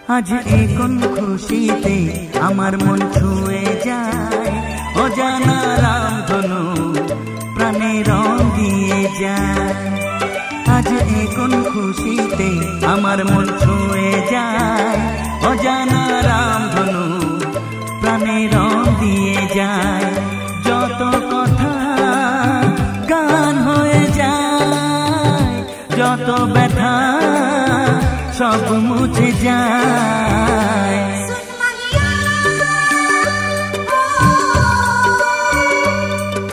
আজ এই কোন খুশিতে আমার মন ছুঁয়ে যায়, অজানা রামধনু প্রাণে রং দিয়ে যায়। আজ এই কোন খুশিতে আমার মন ছুঁয়ে যায়, অজানা রামধনু প্রাণে রং দিয়ে যায়। যত কথা গান হয়ে যায়, যত ব্যথা সব মুছে যায়।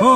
ও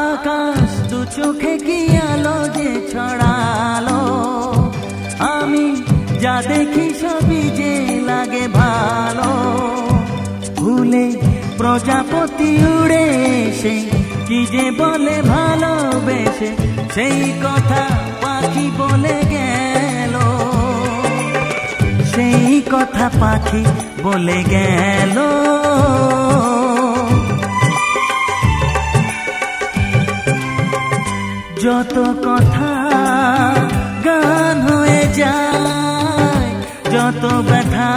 আকাশ দু চোখে কি আলো যে ছড়ালো, আমি যা দেখি সবই যে লাগে ভালো। ভুলে প্রজাপতি উড়ে এসে কি যে বলে ভালোবেসে, সেই কথা পাখি বলে গেল, সেই কথা পাখি বলে গেল। যত কথা গান হয়ে যায়, যত ব্যথা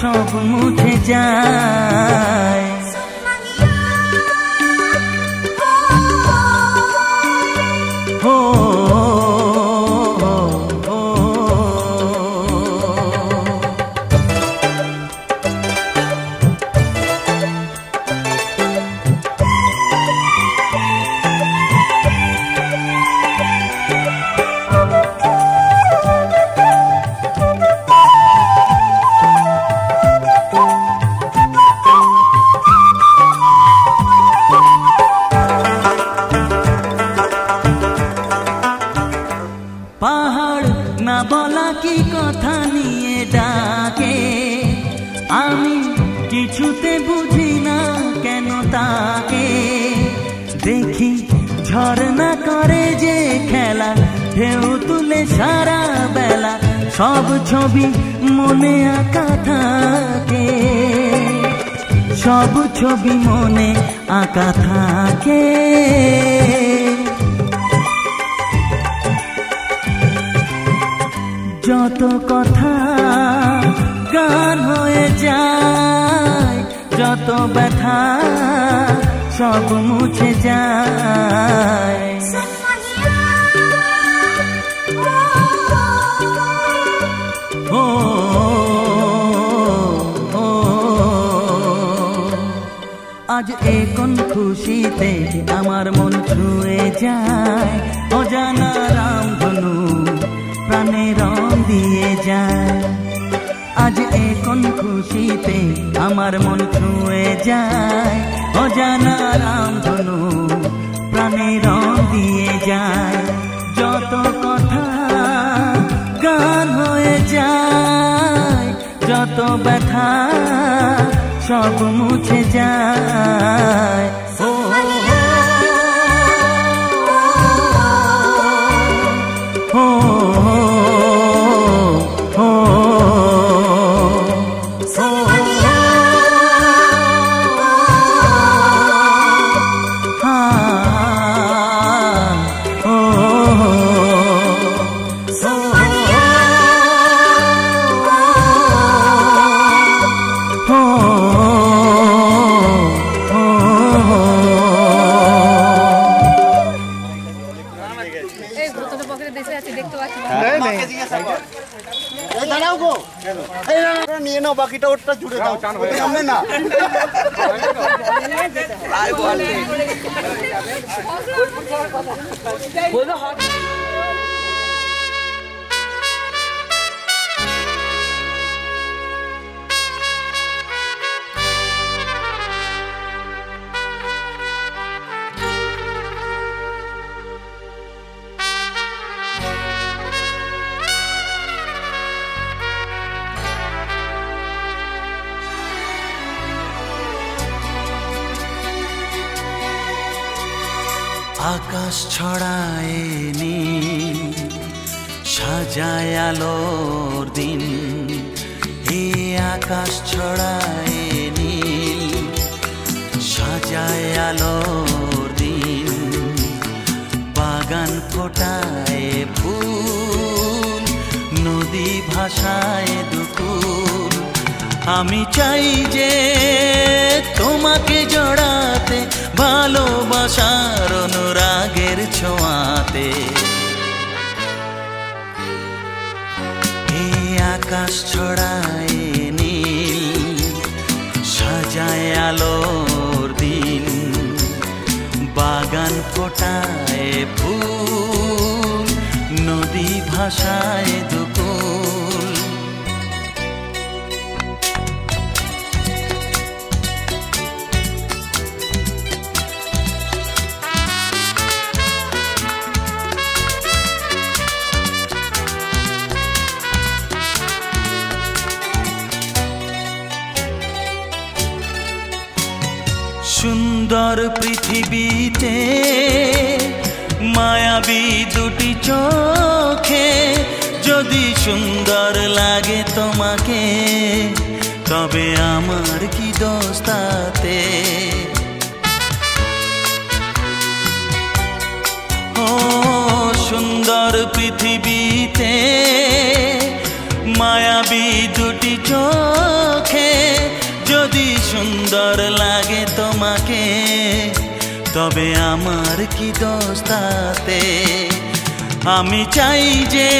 সব মুছে যায়। ও পাহাড় না বলা কি কথা নিয়ে ডাকে, আমি কিছুতে বুঝি না কেন তাকে। দেখি ঝর্ণা করে যে খেলা, ঢেউ তুলে সারা বেলা, সব ছবি মনে আঁকা থাকে, সব ছবি মনে আঁকা থাকে। যত কথা গান হয়ে যায়, যত ব্যথা সব মুছে যায়। ও আজ এই কোন খুশিতে আমার মন ছুঁয়ে যায়, অজানা রামধনু প্রাণে রং দিয়ে যায়। আজ এই কোন খুশিতে আমার মন ছুঁয়ে যায়, অজানা রামধনু প্রাণে রং দিয়ে যায়। যত কথা গান হয়ে যায়, যত ব্যথা সব মুছে যায়। ও নিয়ে নাও, বাকিটা ওটা জুড়ে দাও, সামনে না। আকাশ ছড়ায় নীল সাজায় আলোর দিন এই আকাশ ছড়ায় নীল সাজায় আলোর দিন বাগান ফোটায় ফুল নদী ভাষায় দুকুল আমি চাই যে তোমাকে জড়াতে ভালোবাসার অনুরাগের ছোঁয়াতে এই আকাশ ছড়ায় নীল সাজায় আলোর দিন বাগান ফোটায় ফুল নদী ভাষায় দুকুল সুন্দর পৃথিবীতে মায়াবী দুটি চোখে যদি সুন্দর লাগে তোমাকে তবে আমার কি দোষ তাতে ও সুন্দর পৃথিবীতে মায়াবী দুটি চোখে যদি সুন্দর লাগে তোমাকে তবে আমার কি দোষ তাতে আমি চাই যে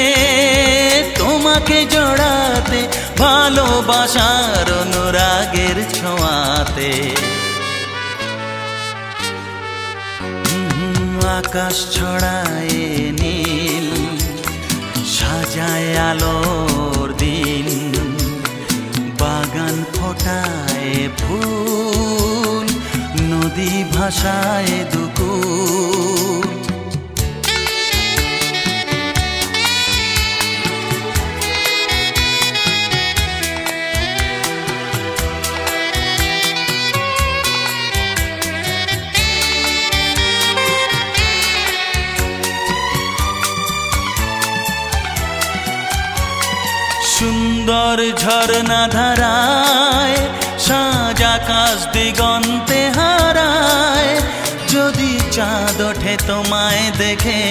তোমাকে জড়াতে ভালোবাসার অনুরাগের ছোঁয়াতে আকাশ ছড়ায় নীল সাজায় আলোর দিন বাগান ফোটায় ফুল নদী ভাষায় দুকুল সুন্দর ঝরনা ধারায় সাজ আকাশ দিগন্তে হারায় যদি চাঁদ ওঠে তোমায় দেখে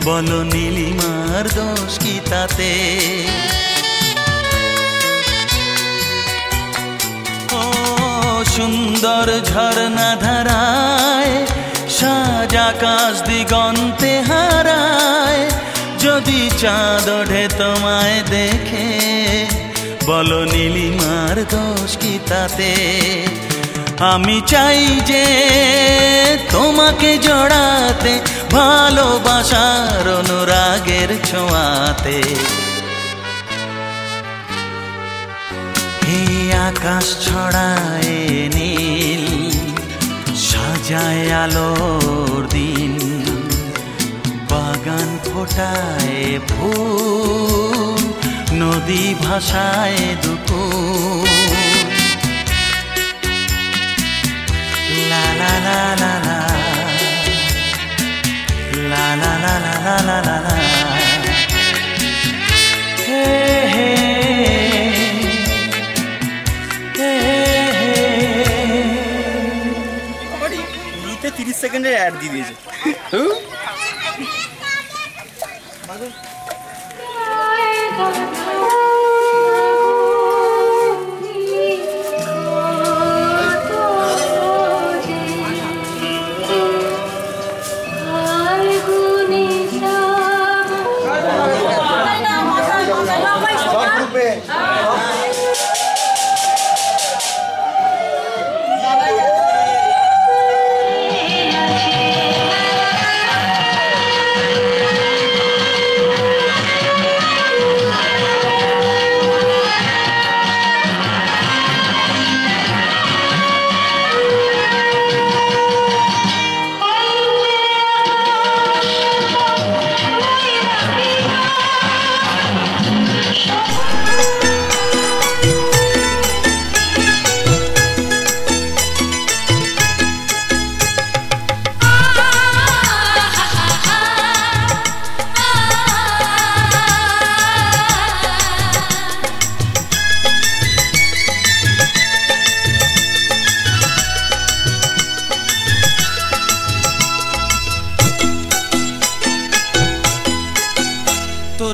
বলো নীলিমার দোষ কি তাতে ও সুন্দর ঝরনা ধারায় সাজ আকাশ দিগন্তে হারায় যদি চাঁদ ওঠে তোমায় দেখে বলো নীলিমার দোষ কি তাতে আমি চাই যে তোমাকে জড়াতে ভালোবাসার অনুরাগের ছোঁয়াতে এই আকাশ ছড়ায় নীল সাজায় আলোর দিন বাগান ফোটায় ফুল নদী ভাষায় দুকুল লা লা লা লা লা লা লা লা লা লা লা লা হে হে হে হে 30 সেকেন্ডের অ্যাড দিয়ে দিয়েছে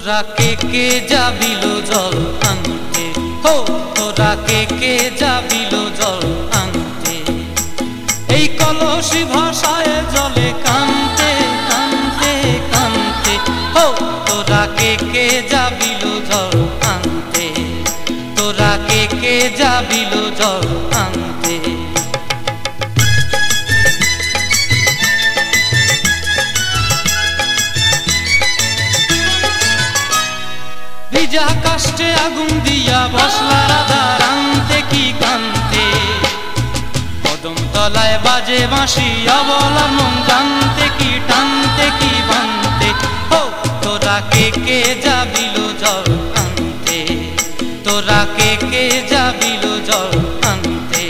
তোরা কে যাবিল জল আনতে, হো তোরা কে যাবিল জল আনতে, এই কলসি ভাষায় জলে কানতে কানতে কানতে, হো তোরা কে যাবিল জল আনতে, তোরা কে যাবিল জল আনতে। ভিজা কাষ্টে আগুন দিয়া বসলা রাধা রানতে কি কানতে, কদম তলায় বাজে বাঁশি অবলা মন জানতে কি টানতে কি বানতে, হো তোরা কে যাবিল জল আনতে, তোরা কে যাবিল জল আনতে।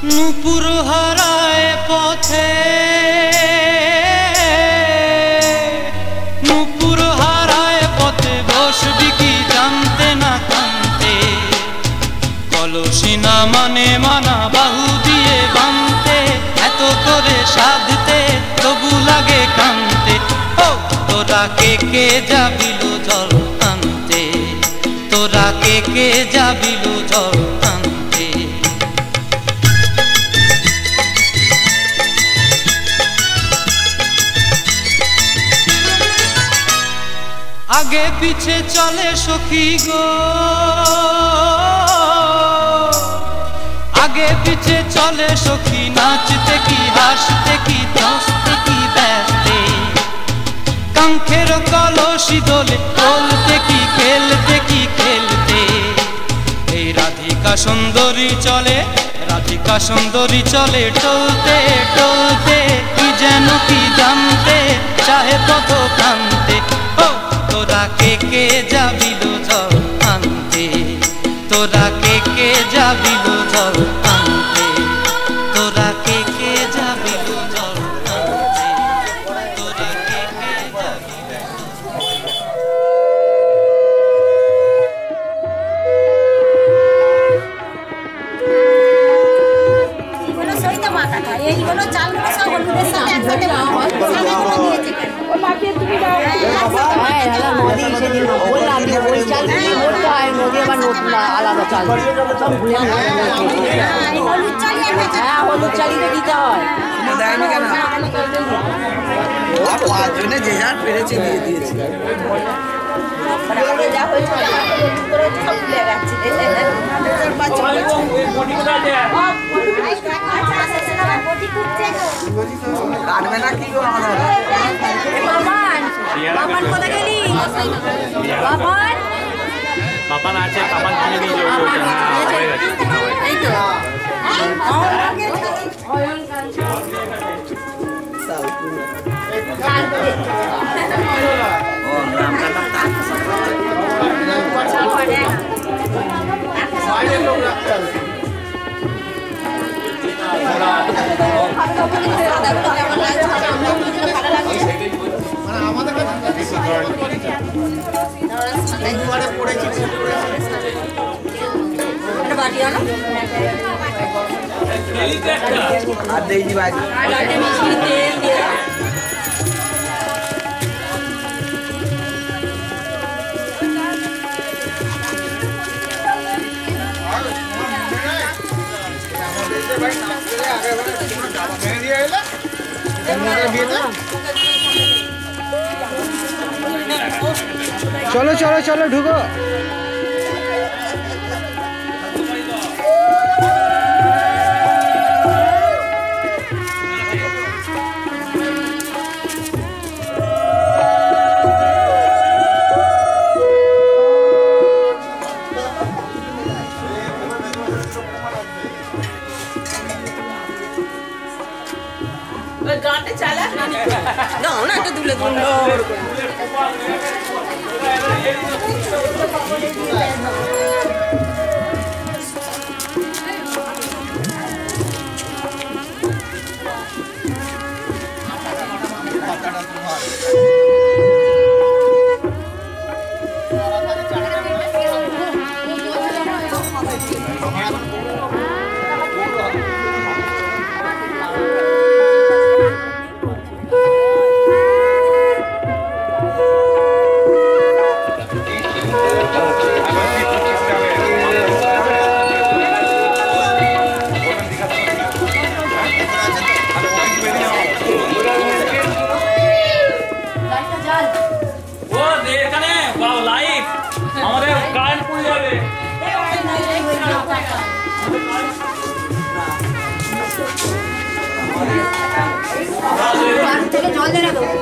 নূপুর হারায় পথে, নূপুর হারায় পথে বসবি কি জানতে না কানতে, কলসি না মানে মানা বাহু দিয়ে বানতে, এত করে সাধতে তবু লাগে কানতে, ও তোরা কে যাবিল জল আনতে, তোরা কে যাবিল জল আনতে। আগে পিছে চলে সখী গো, আগে পিছে চলে সখী, নাচতে কি হাসতে কি হাসতে কি ব্যস্তে, কাঙ্ক্ষের কলসি দোলে বলতে কি খেলতে কি খেলতে, এই রাধিকা সুন্দরী চলে, রাধিকা সুন্দরী চলে টলতে টলতে, কি যেন কি জানতে চাহে পথ প্রান্তে, ও তোরা কে যাবিল জল আনতে, তোরা কে যাবিল জল আনতে, তোরা কে যাবিল জল আনতে, তোরা কে যাবিল। এইগুলো সইটা মাখাটা, এইগুলো চালগুলো সব হলুদের সাথে একসাথে মাখিয়ে তুমি দাও। মোদি সেদিন বললাম যে ওই চাল দিয়ে বলতে হয়, মোদি আবার নতুন আলাদা চাল সব ভুলে হলুদ চাল, হ্যাঁ হলুদ চালিয়ে দিতে হয়। দেয়নি কেন? পাঁচজনে যে যার পেরেছে দিয়ে দিয়েছে। যা হয়েছে সব ভুলে গেছে। কাটবে না কি গো আমাদের? বাবান কোথায় গেলি? বাবান পাপান আছে, পাপান কিনে নিয়ে যাও ওটা। হ্যাঁ হয়ে গেছে। এই তো ও আমরা আর দেইনি ভাই। চলো চলো চলো ঢুকো। গানটা চালা না না একটু দুলে দুলে থেকে জল দেনা দেবো।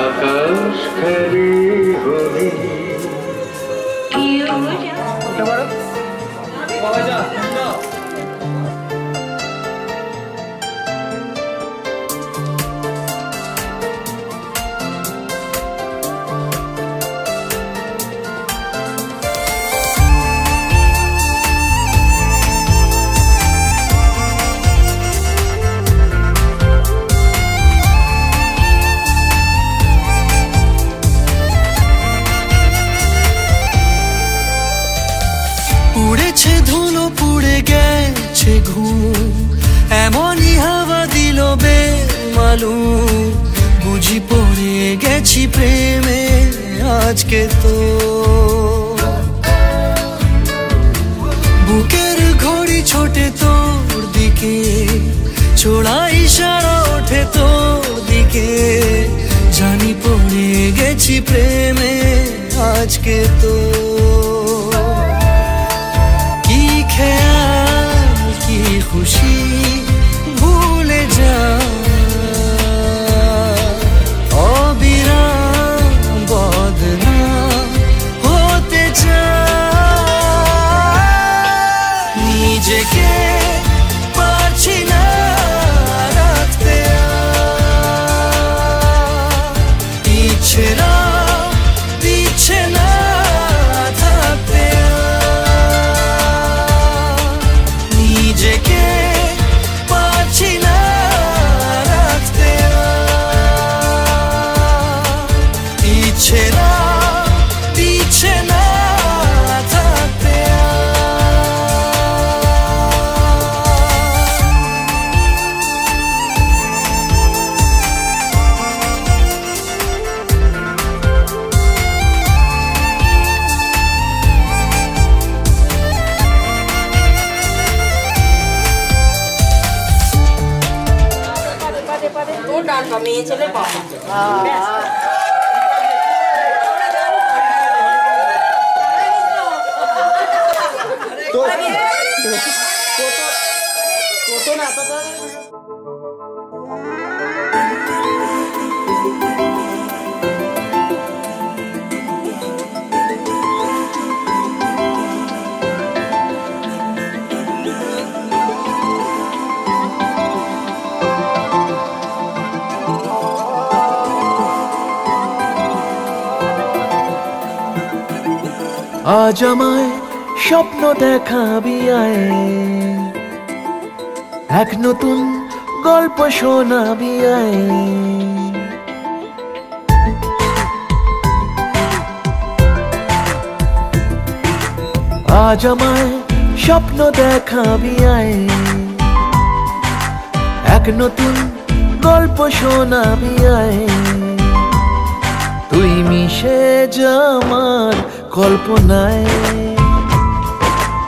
আকাশ খালি হলি উড়েছে ধুলো পুড়ে গেছে ঘুম এমনই হাওয়া দিল বেমালুম বুঝি পড়ে গেছি প্রেমে আজকে তো বুকের ঘড়ি ছোটে তোর দিকে ছোড়া ইশারা ওঠে তোর দিকে জানি পড়ে গেছি প্রেমে আজকে তো কি খুশি ভুলে যা অবিরাম বদনাম হতে চা নিজেকে পারছি না রাখতে ইচ্ছেরা দিচ্ছে না থাকতে নিজেকে পারছি না রাখতে ইচ্ছেরা দিচ্ছে না থাকতে মেয়ে ছেলে বাবা আজ আমায় স্বপ্ন দেখাবি আয় এক নতুন গল্প শোনাবি আয় আজ আমায় স্বপ্ন দেখাবি আয় এক নতুন গল্প শোনাবি আয় তুই মিশে যা আমার কল্পনায়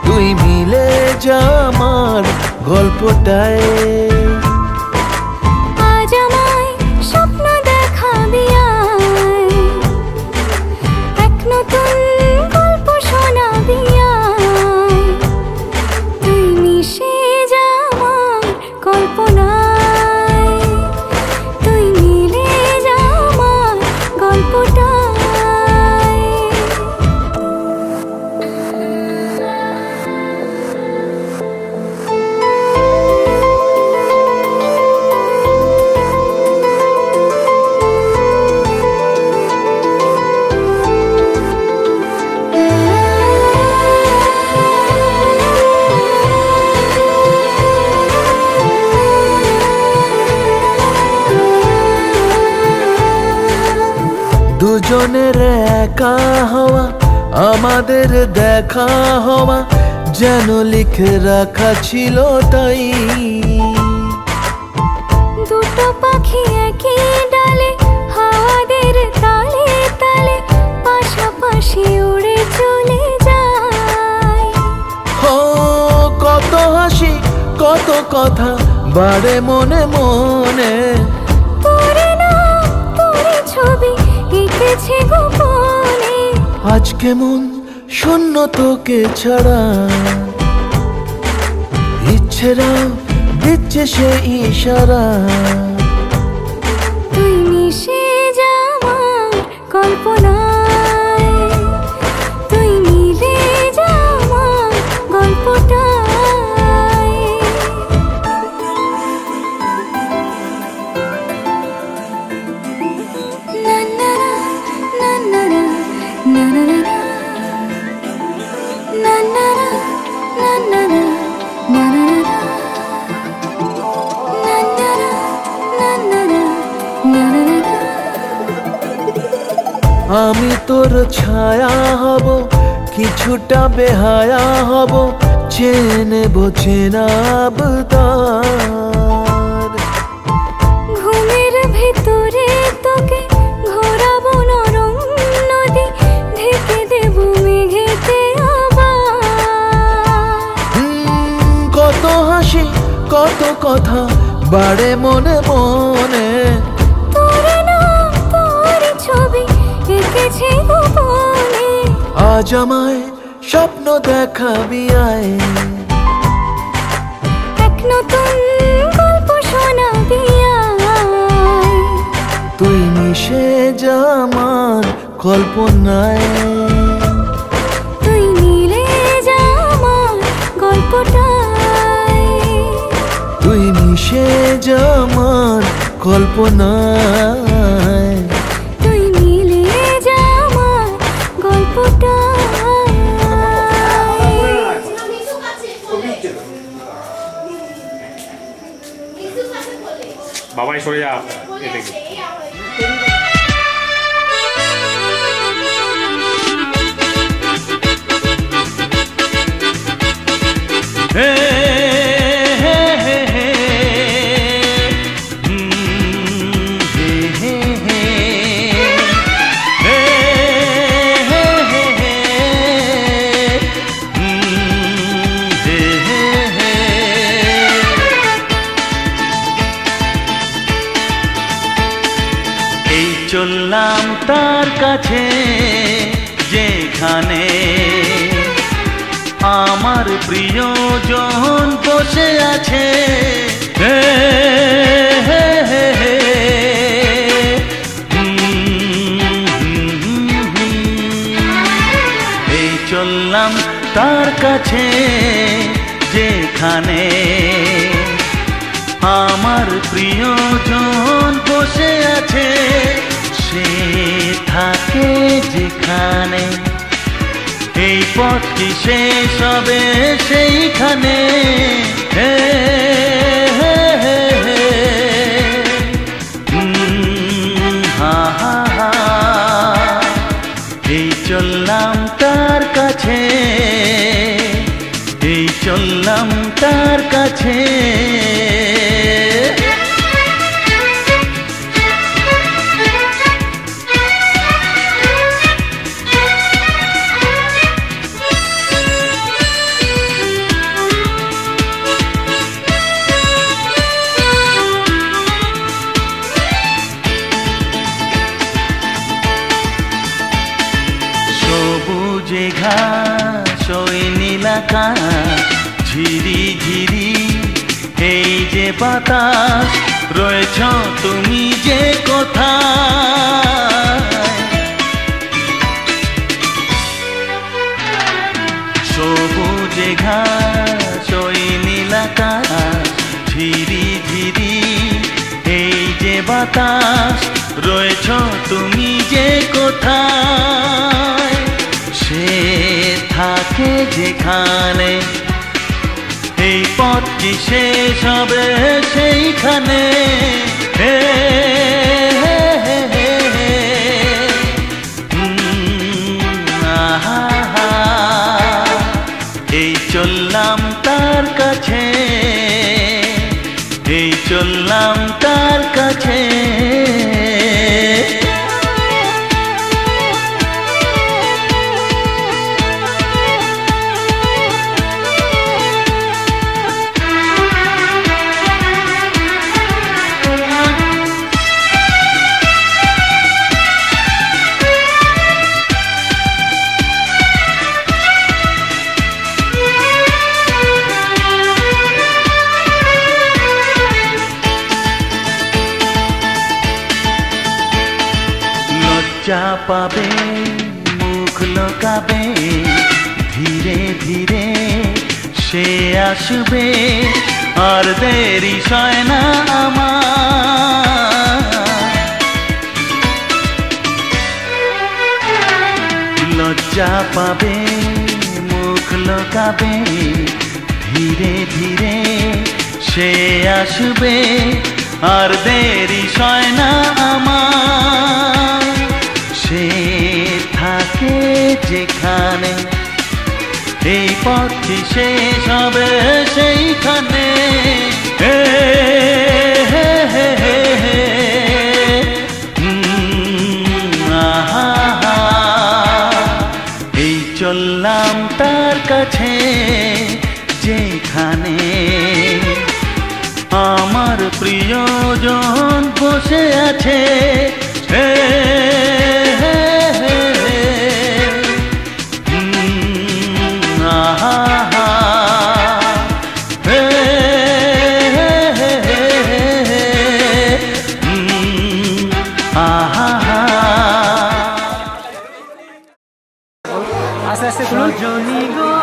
তুই মিলে যা আমার গল্পটায় আজ আমায় স্বপ্ন দেখাবি আয় এক নতুন গল্প শোনাবি আয় তুই মিশে যা আমার কল্পনায় তুই মিলে যা আমার গল্পটায় দুজনের একা হওয়া, আমাদের দেখা হওয়া যেন লিখে রাখা ছিল তাই। দুটো পাখি একই ডালে, হাওয়াদের তালে তালে পাশাপাশি উড়ে চলে যায়। ও কত হাসি কত কথা বাড়ে মনে মনে, তোরে নাম তোরে ছবি এঁকেছে গোপনে। আজ কেমন শূন্য তোকে ছাড়া, ইচ্ছেরা দিচ্ছে সে ইশারা। তুই মিশে যা আমার কল্পনায়, তুই মিলে যা আমার গল্পটায়। না না না না না না না না না na na na na na na na আমি তোর ছায়া হব, কিছুটা বেহায়া হব, চেনে বোঝে না আবদার। ঘুমের ভেতরে তোকে ঘোরাবো নরম নদী, ঢেকে দেব মেঘেতে আবার। কত হাসি কত কথা বাড়ে মনে মনে, তোরে নাম তোরে ছবি এঁকেছে গোপনে। আজ আমায় স্বপ্ন দেখাবি আয়, এক নতুন গল্প শোনাবি আয়। তুই মিশে যা আমার কল্পনায়, তুই মিলে যা আমার গল্পটায়। তুই মিশে যা আমার কল্পনায়, তুই মিলে যা আমার গল্পটায়। বাবাই সরে যা এ থেকে। চললাম তার কাছে যেখানে আমার প্রিয়জন বসে আছে। এই চললাম তার কাছে যেখানে আমার প্রিয়জন বসে আছে। সে থাকে যেখানে, এই পথটি শেষ হবে সেইখানে। এই চললাম তার কাছে, এই চললাম তার কাছে। সবুজে ঘাস ওই নীলাকাশ, ঝিরি ঝিরি এই যে বাতাস, রয়েছ তুমি যে কোথায়। সবুজে ঘাস ওই নীলাকাশ, ঝিরি ঝিরি এই যে বাতাস, রয়েছ তুমি যে কোথায়। সে থাকে যেখানে, এই পথটি শেষ হবে সেইখানে। চললাম তার কাছে, এই চললাম তার কাছে। লজ্জা পাবে, মুখ লোকাবে, ধীরে ধীরে সে আসবে, আর দেরি সয় না আমার। লজ্জা পাবে, মুখ লোকাবে, ধীরে ধীরে সে আসবে, আর দেরি সয় না আমার। সে থাকে যেখানে, এই পথটি শেষ হবে সেইখানে। এই চললাম তার কাছে, যেখানে আমার প্রিয়জন বসে আছে। রজনী গো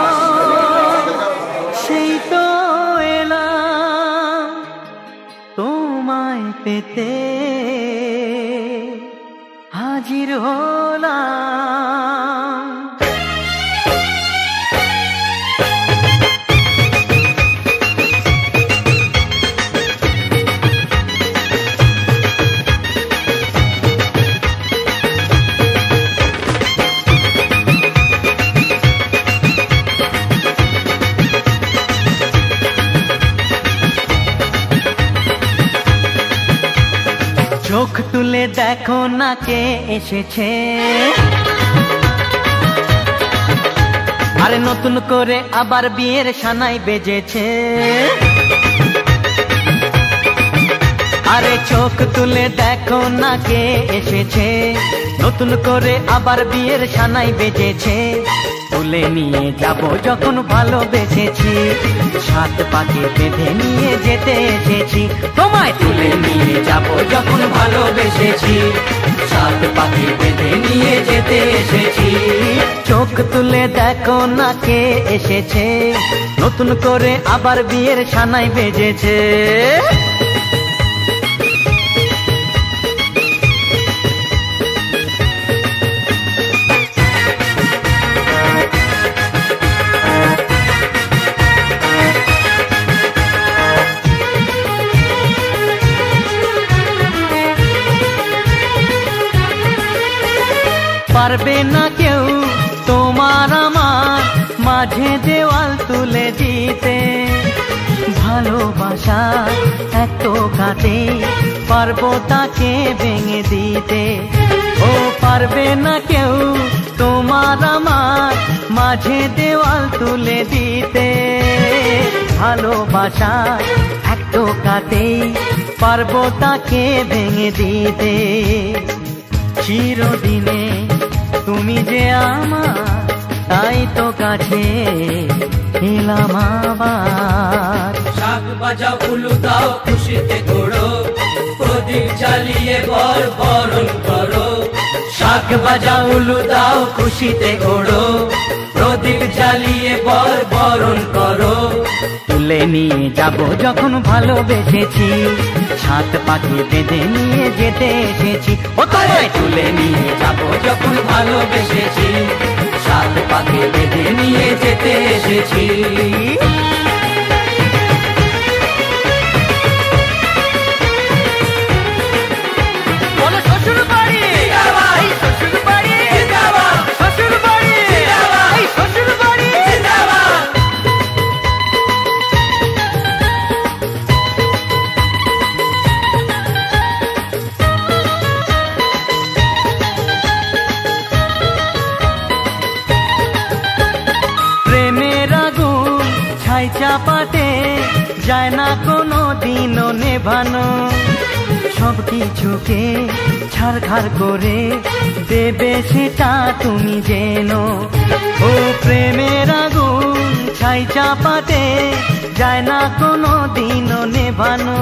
সেই তো এলাম তোমায় পেতে, হাজির হলাম। চোখ তুলে দেখো না কে এসেছে, আরে নতুন করে আবার বিয়ের সানাই বেজেছে। আরে চোখ তুলে দেখো না কে এসেছে, নতুন করে আবার বিয়ের সানাই বেজেছে। তুলে নিয়ে যাব যখন ভালোবেসেছি, সাত পাকে বেঁধে নিয়ে যেতে এসেছি। তোমায় তুলে নিয়ে যাব যখন ভালোবেসেছি, সাত পাকে বেঁধে নিয়ে যেতে এসেছি। চোখ তুলে দেখো না কে এসেছে, নতুন করে আবার বিয়ের সানাই বেজেছে। পারবে না কেউ তোমার আমার মাঝে দেওয়াল তুলে দিতে, ভালোবাসা এত কাটে পারবো তাকে ভেঙে দিতে। ও পারবে না কেউ তোমার আমার মাঝে দেওয়াল তুলে দিতে, ভালোবাসা এত কাটে পারবো তাকে ভেঙে দিতে। চিরদিনে তুমি যে আমার, তাই তো কাছে এলাম আবার। শাক বাজাও উলু দাও খুশিতে ঘোড়ো, প্রদীপ জ্বালিয়ে বর বরণ করো। শাক বাজাও উলু দাও খুশিতে ঘোড়ো, প্রদীপ জ্বালিয়ে বর বরণ করো। তুলে নিয়ে যাব যখন ভালোবেসেছি, সাত পাকে বেঁধে নিয়ে যেতে এসেছি। ও তোমায় তুলে নিয়ে যাব যখন ভালোবেসেছি, সাত পাকে বেঁধে নিয়ে যেতে এসেছি। ছাই চাপাতে যায় না কোনো দিনও নেভানো, সব কিছুকে ছাড়খাড় করে দেবে সেটা তুমি জেনো। ও প্রেমের আগুন ছাই চাপাতে যায় না কোনো দিনও নেভানো,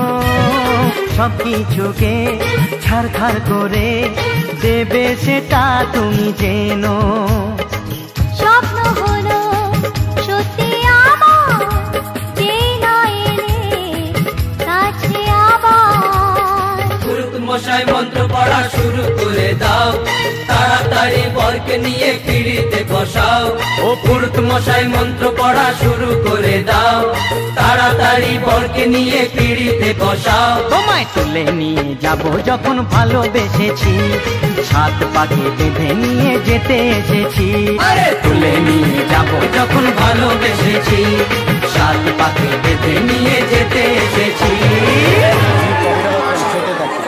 সব কিছুকে ছাড়খাড় করে দেবে সেটা তুমি জেনো। স্বপ্ন হলো সত্যি আমার, যেই না এলে কাছে আবার। পুরুত মশাই মন্ত্র পড়া শুরু করে দাও, তাড়াতাড়ি বরকে নিয়ে পিড়িতে বসাও। ও পুরুত মশাই মন্ত্র পড়া শুরু করে দাও, তাড়াতাড়ি বরকে নিয়ে পিড়িতে বসাও। তোমায় তুলে নিয়ে যাব যখন ভালোবেসেছি, সাত পাকে বেঁধে নিয়ে যেতে এসেছি। আরে তুলে নিয়ে যাব যখন ভালোবেসেছি, সাত পাকে বেঁধে নিয়ে